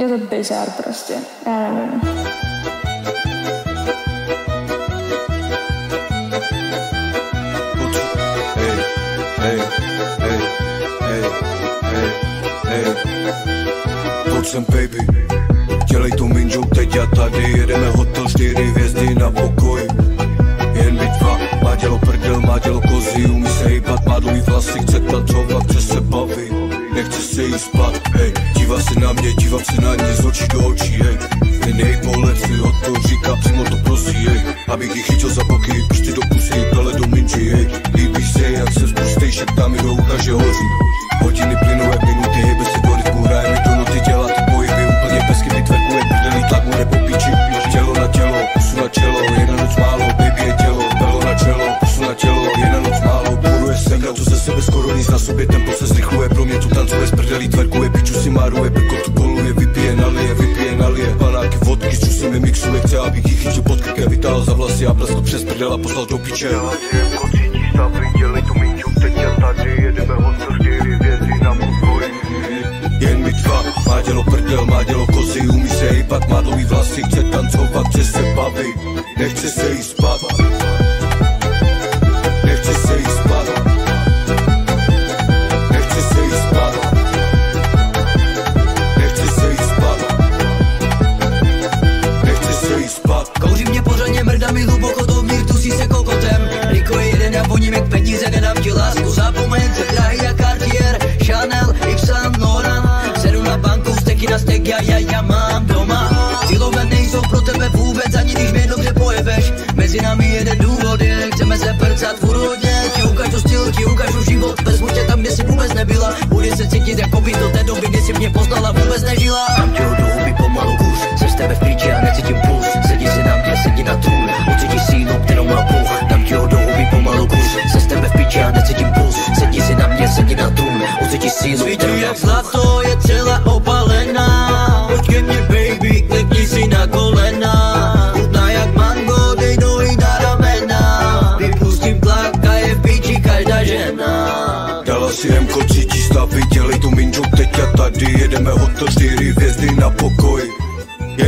Je to bizár prostě, já nevím. Pojď sem baby, dělej to minžou teď a tady. Jedeme hotel 4 hvězdy na pokoj. Jen my dva, má dělo prdel, má dělo kozy. Umí se hejbat, má dlouhý vlasy, chce tancovat, chce se bavit. Nechce se jí spát, hej. Dívá se na mě, dívám se na ní z očí do očí, hej. Ten její pohled si od toho říká, přímo to prosí, hej. Abych ji chytil za boky, prsty do pusy, pele do minži, hej. Líbí se, jak se spustej, šeptá mi do ucha, že hoří. Hodiny plynou jak minuty, hej, bez si do rytmu, hraje mi do noty, dělá ty pohyby úplně bez chyby, tverkuje prdelý tlak, mu nebo píči. Tělo na tělo, pusu na čelo, jedna noc málo, baby je tělo, pelo na čelo, pusu na tělo, jedna noc málo, buduje se, to ze sebe skoro nic na sobě, tempo se zrychluje, pro mě tu tancuje, z prdelí tverkuje, piču si máruje, prkotu koluje, vypije, nalije, panáky, vodky, s čusem mixuje, chce, abych jí chytil pod krkem, vytáhl za vlasy a pleskl přes prdel a poslal do piče. Dělej tu minču, teď a tady, jedeme hotel 4 hvězdy na pokoj. Jen my dva, má dělo prdel, má dělo kozy, umí se hejbat, má dlouhý vlasy, chce tancovat, chce se bavit, nechce se jí spát. Nechce se jí spát. Nechce se jí spát. Nechce se jí spát. Nechce se jí spát. Kouří mě pořádně, mrdá mi hluboko dovnitř, dusí se kokotem. Riko je jeden, já voním jak peníze, nedám ti lásku, zapomeň se, drahý jak Cartier, Chanel, Yves Saint Laurent. Sedu na banku, steky na stek, já mám doma. Cílové nejsou pro tebe vůbec, ani když mě dobře pojebeš. Mezi námi jeden důvod je, chceme se prcat furt hodně. Ti ukážu styl, ti ukážu život, vezmu tě tam, kde jsi vůbec nebyla. Bude se cítit jako by do té doby, kdy jsi mě poznala, vůbec nežila. Tam tě do huby pomalu kus, jsem z tebe v píči a necítím puls. Sedí si na mě, sedí na trůn, ucítíš sílu, kterou má Bůh. Tam tě do huby pomalu kus, jsem z tebe v píči a necítím puls. Sedí si na mě, sedí na trůn, ucítíš sílu, kterou má Bůh. Jak zlato je celá opalená, pojď ke mně baby, klikni si na kolena. Chutná jak mango, dej nohy na ramena. Vypustím tlak a je v píči každá žena. Dala si Mko, cítí stavy, dělej tu minžou teď a tady. Jedeme hotel 4 hvězdy na pokoj.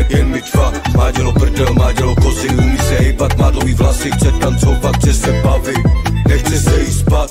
Jen my dva, má dělo prdel, má dělo kozy. Umí se hejbat, má dlouhý vlasy, chce tancovat, chce se bavit, nechce se jí spát.